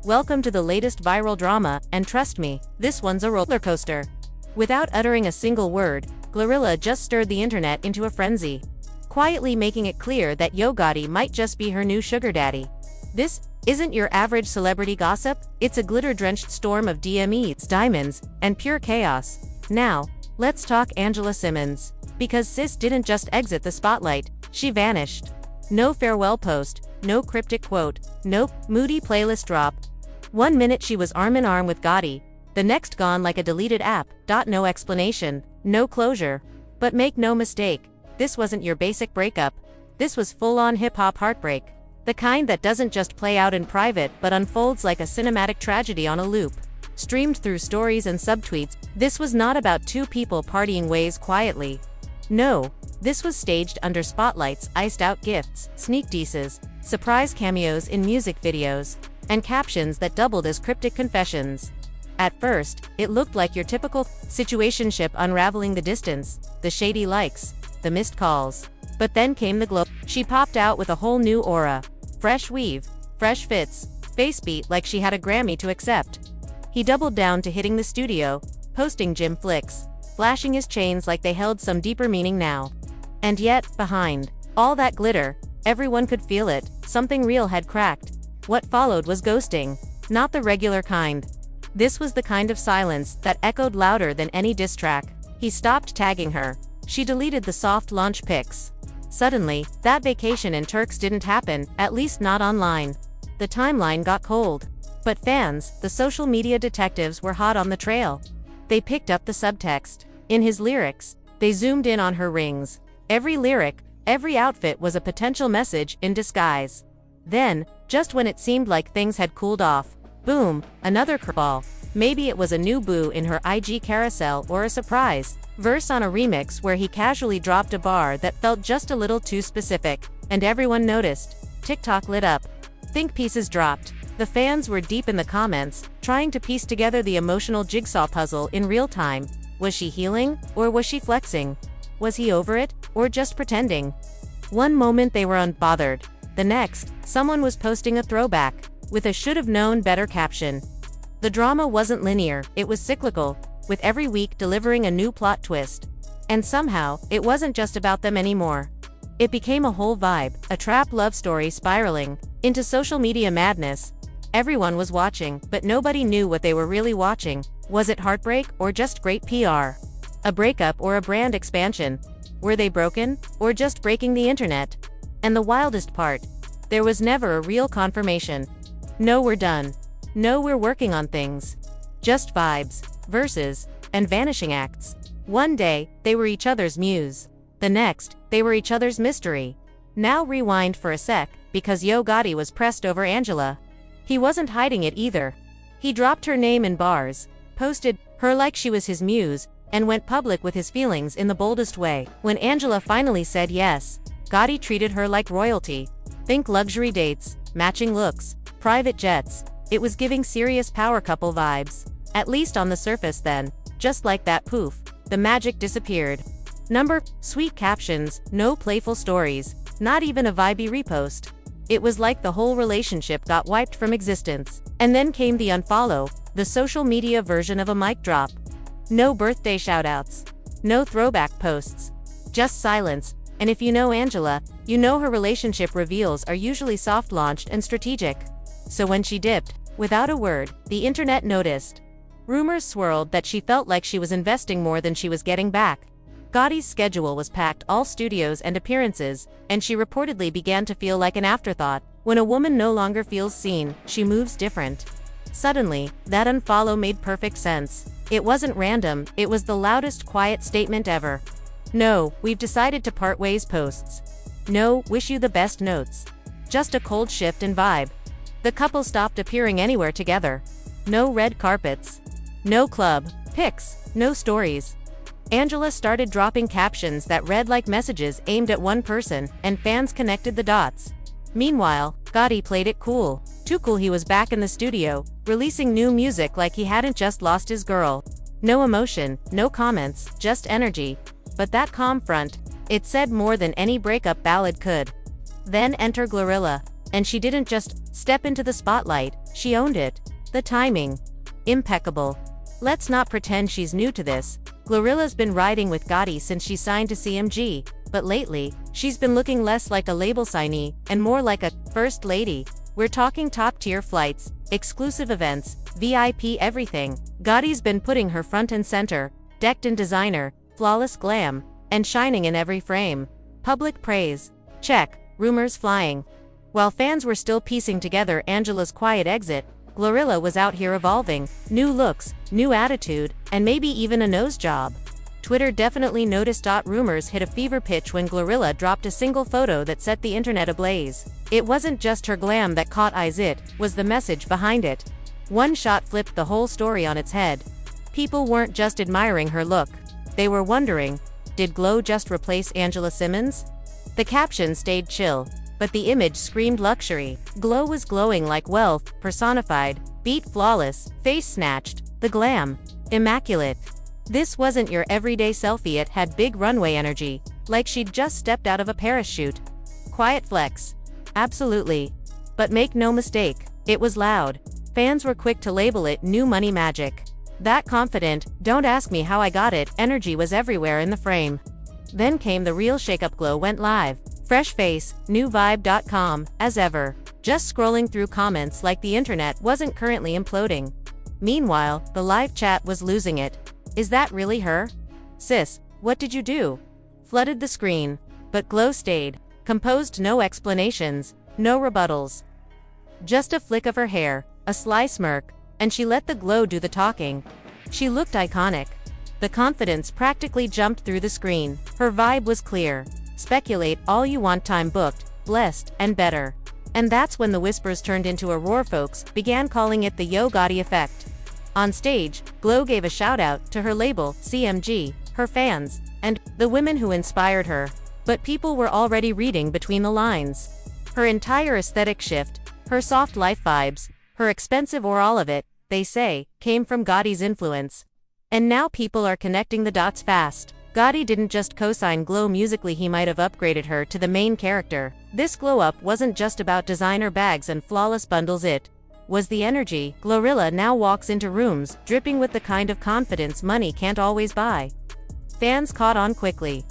Welcome to the latest viral drama, and trust me, this one's a roller coaster. Without uttering a single word, Glorilla just stirred the internet into a frenzy, quietly making it clear that Yo Gotti might just be her new sugar daddy. This isn't your average celebrity gossip, it's a glitter-drenched storm of DMEs, diamonds, and pure chaos. Now, let's talk Angela Simmons. Because sis didn't just exit the spotlight, she vanished. No farewell post, no cryptic quote, no moody playlist drop. 1 minute she was arm in arm with Gotti, the next gone like a deleted app. No explanation, no closure. But make no mistake, this wasn't your basic breakup. This was full-on hip-hop heartbreak. The kind that doesn't just play out in private but unfolds like a cinematic tragedy on a loop. Streamed through stories and subtweets, this was not about two people partying ways quietly. No, this was staged under spotlights, iced-out gifts, sneak disses, surprise cameos in music videos, and captions that doubled as cryptic confessions. At first, it looked like your typical situationship unraveling the distance, the shady likes, the missed calls. But then came the glow. She popped out with a whole new aura. Fresh weave, fresh fits, face beat like she had a Grammy to accept. He doubled down to hitting the studio, posting gym flicks, flashing his chains like they held some deeper meaning now. And yet, behind all that glitter, everyone could feel it, something real had cracked. What followed was ghosting. Not the regular kind. This was the kind of silence that echoed louder than any diss track. He stopped tagging her. She deleted the soft launch pics. Suddenly, that vacation in Turks didn't happen, at least not online. The timeline got cold. But fans, the social media detectives, were hot on the trail. They picked up the subtext. In his lyrics, they zoomed in on her rings. Every lyric, every outfit was a potential message in disguise. Then, just when it seemed like things had cooled off, boom, another curveball. Maybe it was a new boo in her IG carousel or a surprise verse on a remix where he casually dropped a bar that felt just a little too specific, and everyone noticed. TikTok lit up. Think pieces dropped. The fans were deep in the comments, trying to piece together the emotional jigsaw puzzle in real time. Was she healing, or was she flexing? Was he over it, or just pretending? One moment they were unbothered. The next, someone was posting a throwback, with a should-have known better caption. The drama wasn't linear, it was cyclical, with every week delivering a new plot twist. And somehow, it wasn't just about them anymore. It became a whole vibe, a trap love story spiraling into social media madness. Everyone was watching, but nobody knew what they were really watching. Was it heartbreak, or just great PR? A breakup or a brand expansion? Were they broken, or just breaking the internet? And the wildest part, there was never a real confirmation. No, we're done. No, we're working on things. Just vibes, verses, and vanishing acts. One day, they were each other's muse. The next, they were each other's mystery. Now rewind for a sec, because Yo Gotti was pressed over Angela. He wasn't hiding it either. He dropped her name in bars, posted her like she was his muse, and went public with his feelings in the boldest way. When Angela finally said yes, Gotti treated her like royalty. Think luxury dates, matching looks, private jets. It was giving serious power couple vibes. At least on the surface then. Just like that, poof, the magic disappeared. Sweet captions, no playful stories, not even a vibey repost. It was like the whole relationship got wiped from existence. And then came the unfollow, the social media version of a mic drop. No birthday shoutouts. No throwback posts. Just silence. And if you know Angela, you know her relationship reveals are usually soft-launched and strategic. So when she dipped, without a word, the internet noticed. Rumors swirled that she felt like she was investing more than she was getting back. Gotti's schedule was packed, all studios and appearances, and she reportedly began to feel like an afterthought. When a woman no longer feels seen, she moves different. Suddenly, that unfollow made perfect sense. It wasn't random, it was the loudest quiet statement ever. No, we've decided to part ways posts. No, wish you the best notes. Just a cold shift in vibe. The couple stopped appearing anywhere together. No red carpets. No club pics, no stories. Angela started dropping captions that read like messages aimed at one person, and fans connected the dots. Meanwhile, Gotti played it cool. Too cool, he was back in the studio, releasing new music like he hadn't just lost his girl. No emotion, no comments, just energy. But that calm front, it said more than any breakup ballad could. Then enter Glorilla. And she didn't just step into the spotlight, she owned it. The timing. Impeccable. Let's not pretend she's new to this. Glorilla's been riding with Gotti since she signed to CMG, but lately, she's been looking less like a label signee, and more like a first lady. We're talking top-tier flights, exclusive events, VIP everything. Gotti's been putting her front and center, decked in designer, flawless glam, and shining in every frame. Public praise. Check. Rumors flying. While fans were still piecing together Angela's quiet exit, Glorilla was out here evolving. New looks, new attitude, and maybe even a nose job. Twitter definitely noticed. Rumors hit a fever pitch when Glorilla dropped a single photo that set the internet ablaze. It wasn't just her glam that caught eyes, it was the message behind it. One shot flipped the whole story on its head. People weren't just admiring her look. They were wondering, did Glow just replace Angela Simmons? The caption stayed chill, but the image screamed luxury. Glow was glowing like wealth, personified, beat flawless, face snatched, the glam. Immaculate. This wasn't your everyday selfie, it had big runway energy, like she'd just stepped out of a parachute. Quiet flex. Absolutely. But make no mistake, it was loud. Fans were quick to label it new money magic. That confident, don't ask me how I got it, energy was everywhere in the frame. Then came the real shakeup. Glow went live. Fresh face, new vibe.com, as ever. Just scrolling through comments like the internet wasn't currently imploding. Meanwhile, the live chat was losing it. Is that really her? Sis, what did you do? Flooded the screen. But Glow stayed. Composed, no explanations, no rebuttals. Just a flick of her hair, a sly smirk, and she let the glow do the talking. She looked iconic. The confidence practically jumped through the screen. Her vibe was clear. Speculate all you want, time booked, blessed, and better. And that's when the whispers turned into a roar. Folks began calling it the Yo Gotti effect. On stage, Glow gave a shout-out to her label, CMG, her fans, and the women who inspired her. But people were already reading between the lines. Her entire aesthetic shift, her soft life vibes, her expensive or all of it, they say, came from Gotti's influence. And now people are connecting the dots fast. Gotti didn't just co-sign Glow musically, he might have upgraded her to the main character. This glow-up wasn't just about designer bags and flawless bundles, it was the energy. Glorilla now walks into rooms, dripping with the kind of confidence money can't always buy. Fans caught on quickly.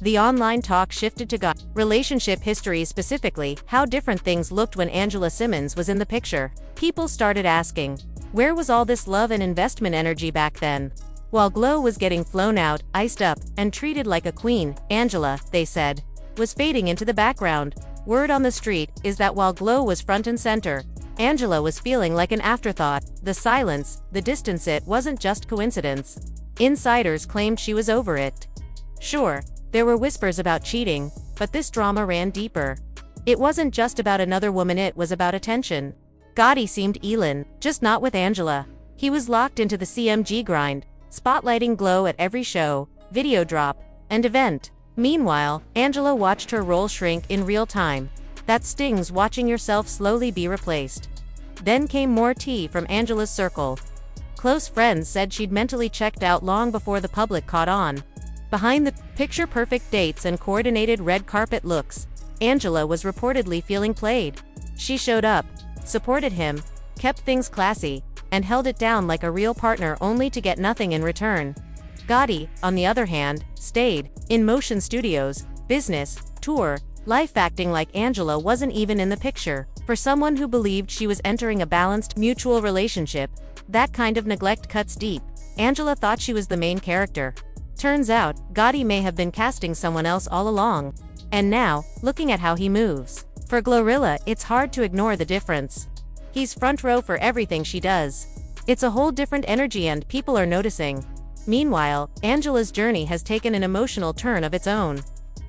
The online talk shifted to Gotti relationship history, specifically, how different things looked when Angela Simmons was in the picture. People started asking, where was all this love and investment energy back then? While Glow was getting flown out, iced up, and treated like a queen, Angela, they said, was fading into the background. Word on the street is that while Glow was front and center, Angela was feeling like an afterthought. The silence, the distance, it wasn't just coincidence. Insiders claimed she was over it. Sure, there were whispers about cheating, but this drama ran deeper. It wasn't just about another woman, it was about attention. Gotti seemed Elin, just not with Angela. He was locked into the CMG grind, spotlighting Glow at every show, video drop, and event. Meanwhile, Angela watched her role shrink in real time. That stings, watching yourself slowly be replaced. Then came more tea from Angela's circle. Close friends said she'd mentally checked out long before the public caught on. Behind the picture-perfect dates and coordinated red carpet looks, Angela was reportedly feeling played. She showed up, supported him, kept things classy, and held it down like a real partner, only to get nothing in return. Gotti, on the other hand, stayed in motion studios, business, tour, life, acting like Angela wasn't even in the picture. For someone who believed she was entering a balanced, mutual relationship, that kind of neglect cuts deep. Angela thought she was the main character. Turns out, Gotti may have been casting someone else all along. And now, looking at how he moves. For Glorilla, it's hard to ignore the difference. He's front row for everything she does. It's a whole different energy and people are noticing. Meanwhile, Angela's journey has taken an emotional turn of its own.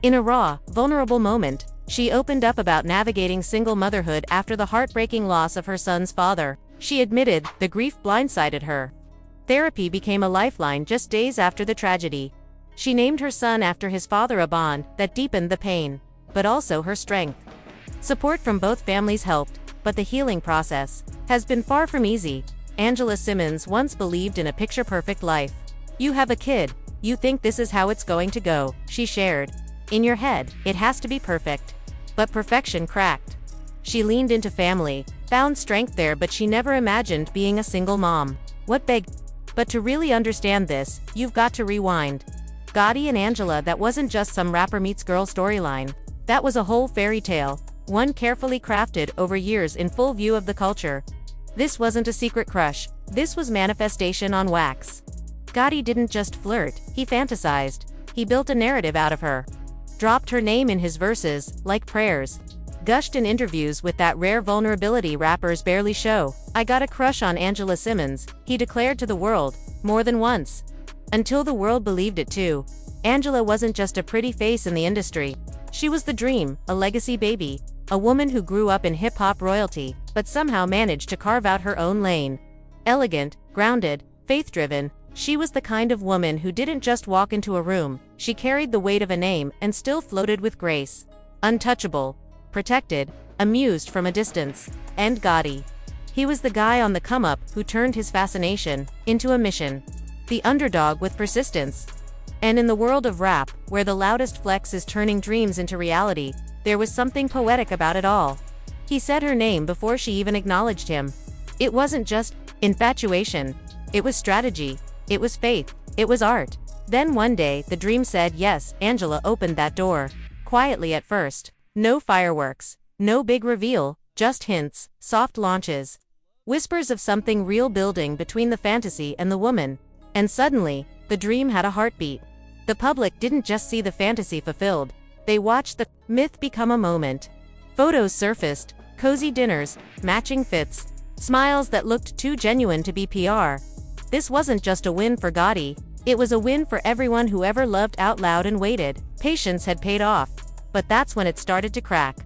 In a raw, vulnerable moment, she opened up about navigating single motherhood after the heartbreaking loss of her son's father. She admitted the grief blindsided her. Therapy became a lifeline just days after the tragedy. She named her son after his father, a bond that deepened the pain, but also her strength. Support from both families helped, but the healing process has been far from easy. Angela Simmons once believed in a picture-perfect life. "You have a kid, you think this is how it's going to go," she shared. "In your head, it has to be perfect." But perfection cracked. She leaned into family, found strength there, but she never imagined being a single mom. But to really understand this, you've got to rewind. Gotti and Angela, that wasn't just some rapper meets girl storyline. That was a whole fairy tale, one carefully crafted over years in full view of the culture. This wasn't a secret crush, this was manifestation on wax. Gotti didn't just flirt, he fantasized. He built a narrative out of her. Dropped her name in his verses, like prayers. Gushed in interviews with that rare vulnerability rappers barely show. "I got a crush on Angela Simmons," he declared to the world, more than once. Until the world believed it too. Angela wasn't just a pretty face in the industry. She was the dream, a legacy baby, a woman who grew up in hip-hop royalty, but somehow managed to carve out her own lane. Elegant, grounded, faith-driven, she was the kind of woman who didn't just walk into a room, she carried the weight of a name and still floated with grace. Untouchable, protected, amused from a distance. And Gotti. He was the guy on the come-up who turned his fascination into a mission. The underdog with persistence. And in the world of rap, where the loudest flex is turning dreams into reality, there was something poetic about it all. He said her name before she even acknowledged him. It wasn't just infatuation. It was strategy. It was faith. It was art. Then one day, the dream said yes. Angela opened that door. Quietly at first. No fireworks. No big reveal. Just hints, soft launches. Whispers of something real building between the fantasy and the woman. And suddenly, the dream had a heartbeat. The public didn't just see the fantasy fulfilled. They watched the myth become a moment. Photos surfaced, cozy dinners, matching fits, smiles that looked too genuine to be PR. This wasn't just a win for Gotti, it was a win for everyone who ever loved out loud and waited. Patience had paid off. But that's when it started to crack.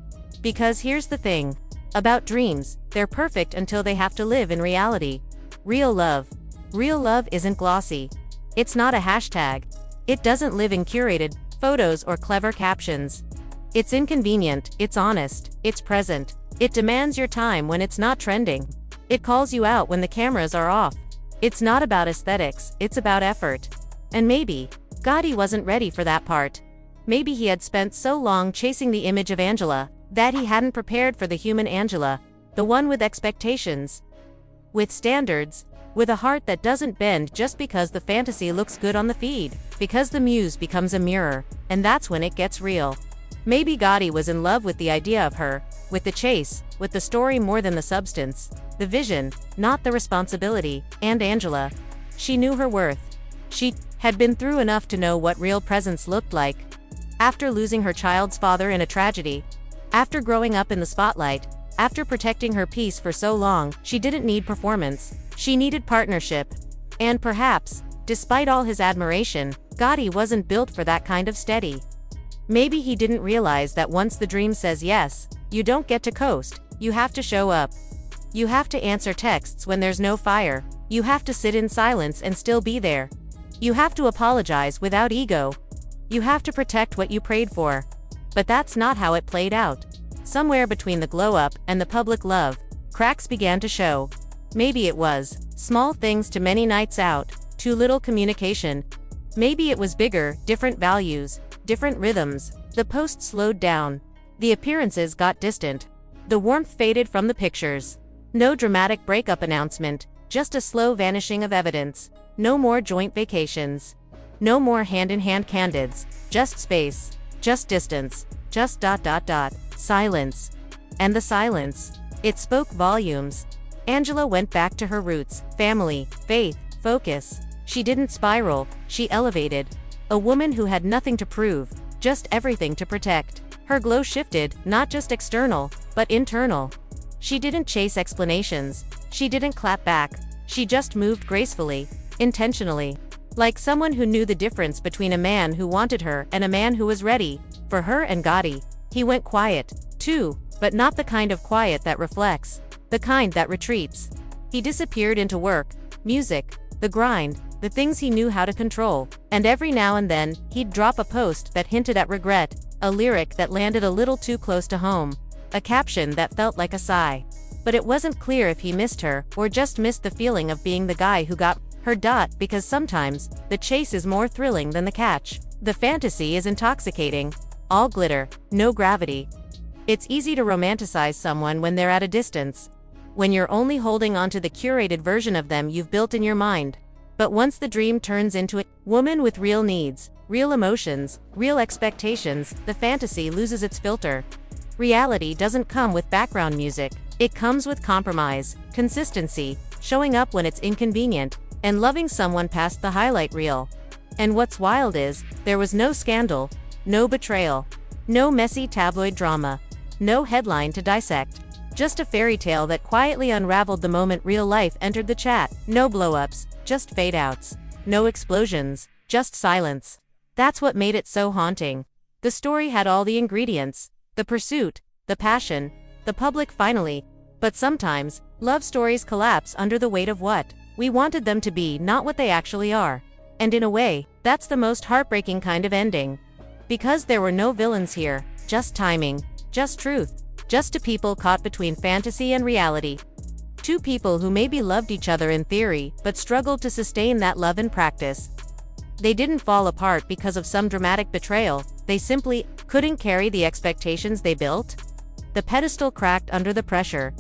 Because here's the thing. About dreams, they're perfect until they have to live in reality. Real love. Real love isn't glossy. It's not a hashtag. It doesn't live in curated photos or clever captions. It's inconvenient, it's honest, it's present. It demands your time when it's not trending. It calls you out when the cameras are off. It's not about aesthetics, it's about effort. And maybe Gotti wasn't ready for that part. Maybe he had spent so long chasing the image of Angela that he hadn't prepared for the human Angela, the one with expectations, with standards, with a heart that doesn't bend just because the fantasy looks good on the feed, because the muse becomes a mirror, and that's when it gets real. Maybe Gotti was in love with the idea of her, with the chase, with the story more than the substance, the vision, not the responsibility. And Angela, she knew her worth. She had been through enough to know what real presence looked like. After losing her child's father in a tragedy, after growing up in the spotlight, after protecting her peace for so long, she didn't need performance. She needed partnership. And perhaps, despite all his admiration, Gotti wasn't built for that kind of steady. Maybe he didn't realize that once the dream says yes, you don't get to coast, you have to show up. You have to answer texts when there's no fire. You have to sit in silence and still be there. You have to apologize without ego. You have to protect what you prayed for. But that's not how it played out. Somewhere between the glow-up and the public love, cracks began to show. Maybe it was small things to many nights out, too little communication. Maybe it was bigger, different values, different rhythms. The post slowed down. The appearances got distant. The warmth faded from the pictures. No dramatic breakup announcement, just a slow vanishing of evidence. No more joint vacations. No more hand-in-hand candids. Just space. Just distance. Just ... Silence. And the silence. It spoke volumes. Angela went back to her roots, family, faith, focus. She didn't spiral, she elevated. A woman who had nothing to prove, just everything to protect. Her glow shifted, not just external, but internal. She didn't chase explanations. She didn't clap back. She just moved gracefully, intentionally. Like someone who knew the difference between a man who wanted her and a man who was ready. For her and Gotti, he went quiet, too, but not the kind of quiet that reflects. The kind that retreats. He disappeared into work, music, the grind, the things he knew how to control. And every now and then, he'd drop a post that hinted at regret, a lyric that landed a little too close to home, a caption that felt like a sigh. But it wasn't clear if he missed her, or just missed the feeling of being the guy who got her. Because sometimes, the chase is more thrilling than the catch. The fantasy is intoxicating. All glitter, no gravity. It's easy to romanticize someone when they're at a distance, when you're only holding onto the curated version of them you've built in your mind. But once the dream turns into a woman with real needs, real emotions, real expectations, the fantasy loses its filter. Reality doesn't come with background music. It comes with compromise, consistency, showing up when it's inconvenient, and loving someone past the highlight reel. And what's wild is, there was no scandal, no betrayal, no messy tabloid drama, no headline to dissect. Just a fairy tale that quietly unraveled the moment real life entered the chat. No blow-ups, just fade-outs. No explosions, just silence. That's what made it so haunting. The story had all the ingredients: the pursuit, the passion, the public finally. But sometimes, love stories collapse under the weight of what we wanted them to be, not what they actually are. And in a way, that's the most heartbreaking kind of ending. Because there were no villains here, just timing, just truth, just two people caught between fantasy and reality. Two people who maybe loved each other in theory, but struggled to sustain that love in practice. They didn't fall apart because of some dramatic betrayal, they simply couldn't carry the expectations they built. The pedestal cracked under the pressure.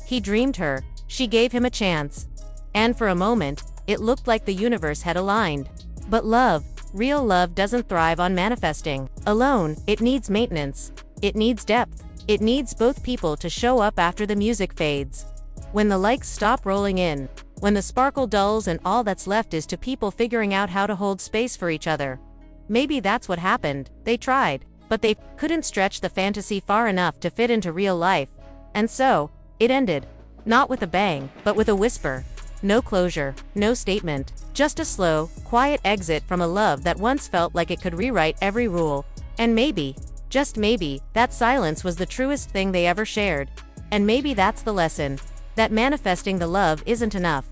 He dreamed her, she gave him a chance. And for a moment, it looked like the universe had aligned. But love, real love, doesn't thrive on manifesting alone. It needs maintenance. It needs depth. It needs both people to show up after the music fades. When the likes stop rolling in. When the sparkle dulls and all that's left is two people figuring out how to hold space for each other. Maybe that's what happened. They tried, but they couldn't stretch the fantasy far enough to fit into real life. And so, it ended. Not with a bang, but with a whisper. No closure, no statement. Just a slow, quiet exit from a love that once felt like it could rewrite every rule. And maybe, just maybe, that silence was the truest thing they ever shared. And maybe that's the lesson. That manifesting the love isn't enough.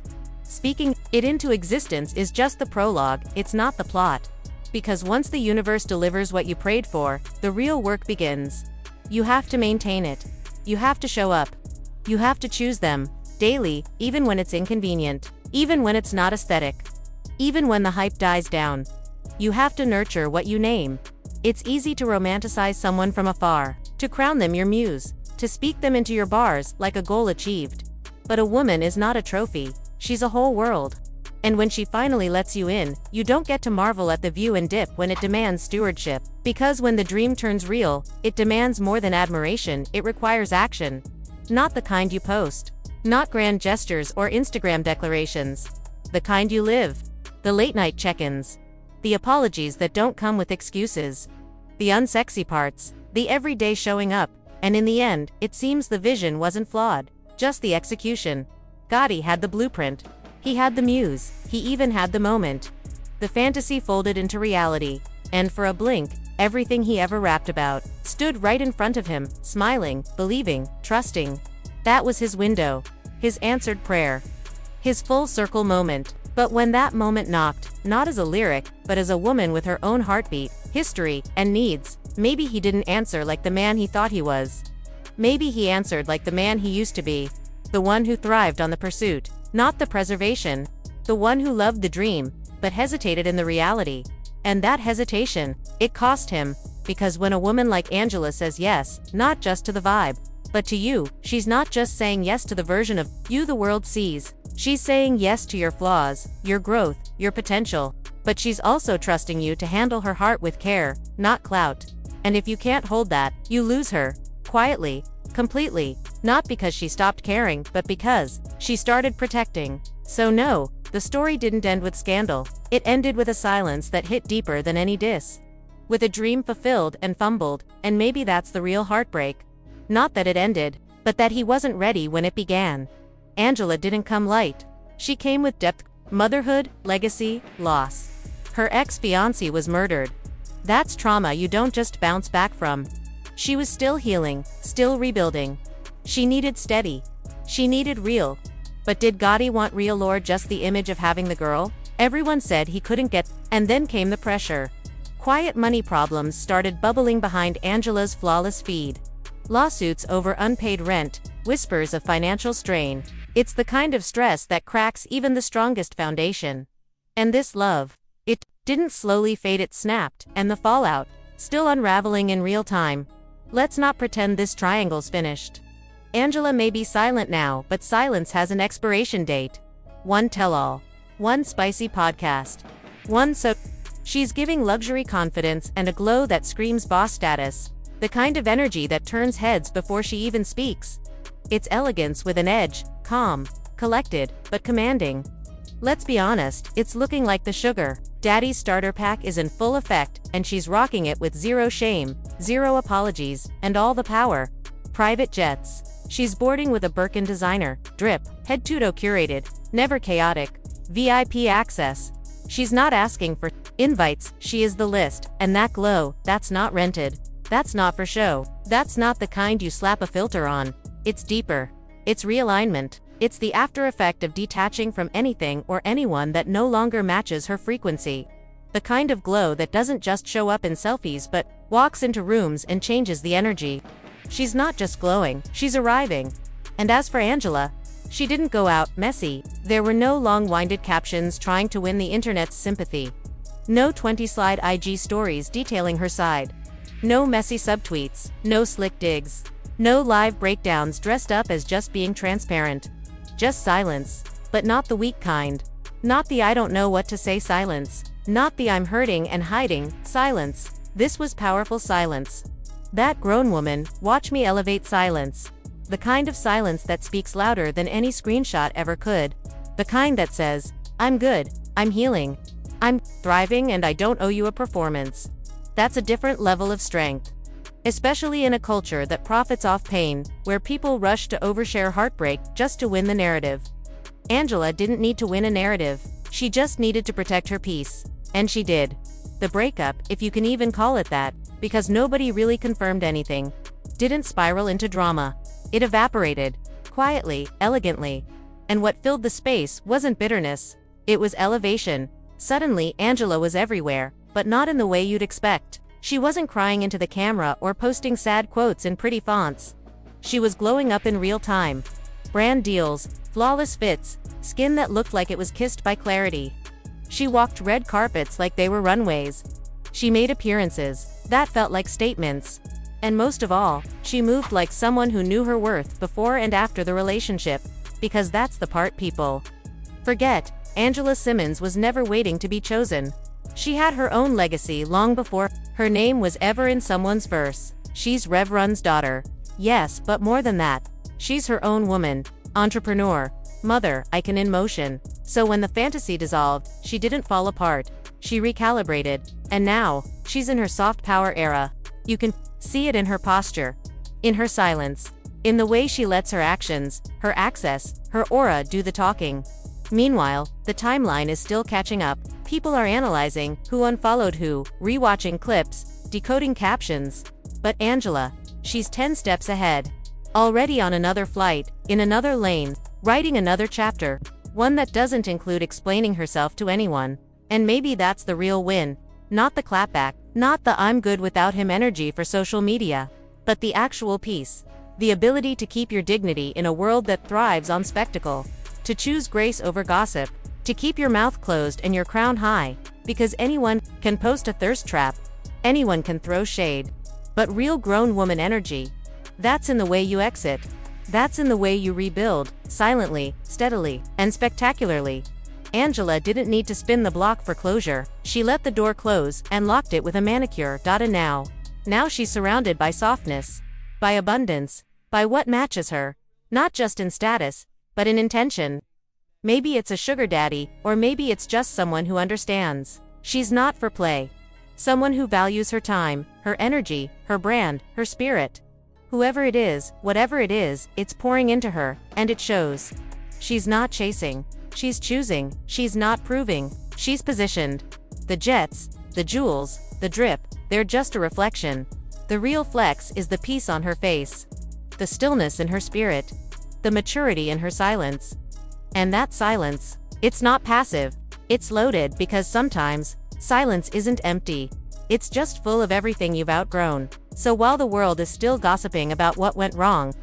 Speaking it into existence is just the prologue, it's not the plot. Because once the universe delivers what you prayed for, the real work begins. You have to maintain it. You have to show up. You have to choose them, daily, even when it's inconvenient. Even when it's not aesthetic. Even when the hype dies down. You have to nurture what you name. It's easy to romanticize someone from afar, to crown them your muse, to speak them into your bars like a goal achieved. But a woman is not a trophy, she's a whole world. And when she finally lets you in, you don't get to marvel at the view and dip when it demands stewardship. Because when the dream turns real, it demands more than admiration, it requires action. Not the kind you post. Not grand gestures or Instagram declarations. The kind you live. The late-night check-ins. The apologies that don't come with excuses. The unsexy parts. The everyday showing up. And in the end, it seems the vision wasn't flawed. Just the execution. Gotti had the blueprint. He had the muse. He even had the moment. The fantasy folded into reality. And for a blink, everything he ever rapped about stood right in front of him, smiling, believing, trusting. That was his window. His answered prayer. His full circle moment. But when that moment knocked, not as a lyric, but as a woman with her own heartbeat, history, and needs, maybe he didn't answer like the man he thought he was. Maybe he answered like the man he used to be. The one who thrived on the pursuit, not the preservation. The one who loved the dream, but hesitated in the reality. And that hesitation, it cost him. Because when a woman like Angela says yes, not just to the vibe, but to you, she's not just saying yes to the version of you the world sees. She's saying yes to your flaws, your growth, your potential. But she's also trusting you to handle her heart with care, not clout. And if you can't hold that, you lose her. Quietly, completely, not because she stopped caring, but because she started protecting. So no, the story didn't end with scandal. It ended with a silence that hit deeper than any diss. With a dream fulfilled and fumbled, and maybe that's the real heartbreak. Not that it ended, but that he wasn't ready when it began. Angela didn't come light. She came with depth, motherhood, legacy, loss. Her ex-fiancé was murdered. That's trauma you don't just bounce back from. She was still healing, still rebuilding. She needed steady. She needed real. But did Gotti want real or just the image of having the girl? Everyone said he couldn't get, and then came the pressure. Quiet money problems started bubbling behind Angela's flawless feed. Lawsuits over unpaid rent, whispers of financial strain. It's the kind of stress that cracks even the strongest foundation. And this love, it didn't slowly fade, it snapped, and the fallout, still unraveling in real time. Let's not pretend this triangle's finished. Angela may be silent now, but silence has an expiration date. One tell-all. One spicy podcast. One so she's giving luxury confidence and a glow that screams boss status. The kind of energy that turns heads before she even speaks. It's elegance with an edge, calm, collected, but commanding. Let's be honest, it's looking like the sugar daddy's starter pack is in full effect, and she's rocking it with zero shame, zero apologies, and all the power. Private jets. She's boarding with a Birkin designer, drip, head to toe curated, never chaotic, VIP access. She's not asking for invites, she is the list, and that glow, that's not rented. That's not for show. That's not the kind you slap a filter on. It's deeper. It's realignment. It's the after effect of detaching from anything or anyone that no longer matches her frequency. The kind of glow that doesn't just show up in selfies but walks into rooms and changes the energy. She's not just glowing, she's arriving. And as for Angela, she didn't go out messy. There were no long-winded captions trying to win the internet's sympathy. No 20-slide IG stories detailing her side. No messy subtweets, no slick digs. No live breakdowns dressed up as just being transparent. Just silence. But not the weak kind. Not the I don't know what to say silence. Not the I'm hurting and hiding silence. This was powerful silence. That grown woman, watch me elevate silence. The kind of silence that speaks louder than any screenshot ever could. The kind that says, I'm good, I'm healing, I'm thriving, and I don't owe you a performance. That's a different level of strength. Especially in a culture that profits off pain, where people rush to overshare heartbreak just to win the narrative. Angela didn't need to win a narrative, she just needed to protect her peace. And she did. The breakup, if you can even call it that, because nobody really confirmed anything, didn't spiral into drama. It evaporated. Quietly, elegantly. And what filled the space wasn't bitterness. It was elevation. Suddenly, Angela was everywhere, but not in the way you'd expect. She wasn't crying into the camera or posting sad quotes in pretty fonts. She was glowing up in real time. Brand deals, flawless fits, skin that looked like it was kissed by clarity. She walked red carpets like they were runways. She made appearances that felt like statements. And most of all, she moved like someone who knew her worth before and after the relationship, because that's the part people forget. Angela Simmons was never waiting to be chosen. She had her own legacy long before her name was ever in someone's verse. She's Rev Run's daughter. Yes, but more than that. She's her own woman, entrepreneur, mother, icon in motion. So when the fantasy dissolved, she didn't fall apart. She recalibrated. And now, she's in her soft power era. You can see it in her posture, in her silence, in the way she lets her actions, her access, her aura do the talking. Meanwhile, the timeline is still catching up. People are analyzing who unfollowed who, rewatching clips, decoding captions. But Angela, she's 10 steps ahead. Already on another flight, in another lane, writing another chapter. One that doesn't include explaining herself to anyone. And maybe that's the real win. Not the clapback, not the I'm good without him energy for social media. But the actual peace. The ability to keep your dignity in a world that thrives on spectacle. To choose grace over gossip. To keep your mouth closed and your crown high. Because anyone can post a thirst trap. Anyone can throw shade. But real grown woman energy. That's in the way you exit. That's in the way you rebuild, silently, steadily, and spectacularly. Angela didn't need to spin the block for closure. She let the door close and locked it with a manicure. And now she's surrounded by softness, by abundance, by what matches her, not just in status, but in intention. Maybe it's a sugar daddy, or maybe it's just someone who understands. She's not for play. Someone who values her time, her energy, her brand, her spirit. Whoever it is, whatever it is, it's pouring into her, and it shows. She's not chasing. She's choosing. She's not proving. She's positioned. The jets, the jewels, the drip, they're just a reflection. The real flex is the peace on her face. The stillness in her spirit. The maturity in her silence. And that silence, it's not passive. It's loaded because sometimes, silence isn't empty. It's just full of everything you've outgrown. So while the world is still gossiping about what went wrong,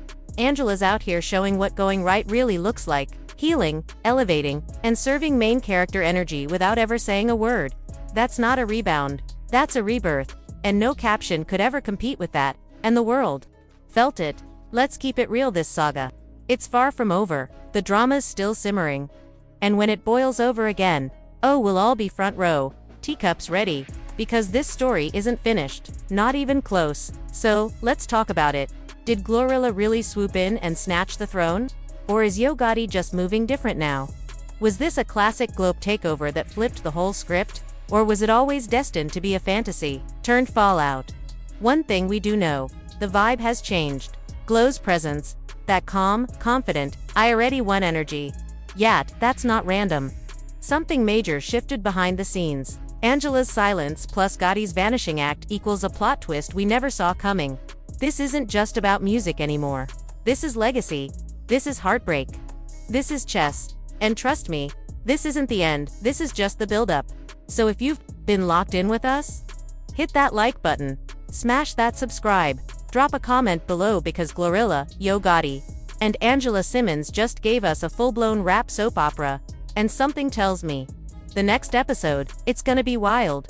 Angela's out here showing what going right really looks like, healing, elevating, and serving main character energy without ever saying a word. That's not a rebound. That's a rebirth. And no caption could ever compete with that. And the world felt it. Let's keep it real, this saga. It's far from over. The drama's still simmering. And when it boils over again, oh, we'll all be front row, teacups ready. Because this story isn't finished. Not even close. So, let's talk about it. Did Glorilla really swoop in and snatch the throne? Or is Yo Gotti just moving different now? Was this a classic globe takeover that flipped the whole script? Or was it always destined to be a fantasy turned fallout? One thing we do know, the vibe has changed. Glow's presence, that calm, confident, I already won energy. Yat, that's not random. Something major shifted behind the scenes. Angela's silence plus Gotti's vanishing act equals a plot twist we never saw coming. This isn't just about music anymore. This is legacy. This is heartbreak. This is chess. And trust me, this isn't the end, this is just the build-up. So if you've been locked in with us, hit that like button, smash that subscribe, drop a comment below because Glorilla, Yo Gotti, and Angela Simmons just gave us a full-blown rap soap opera, and something tells me, the next episode, it's gonna be wild.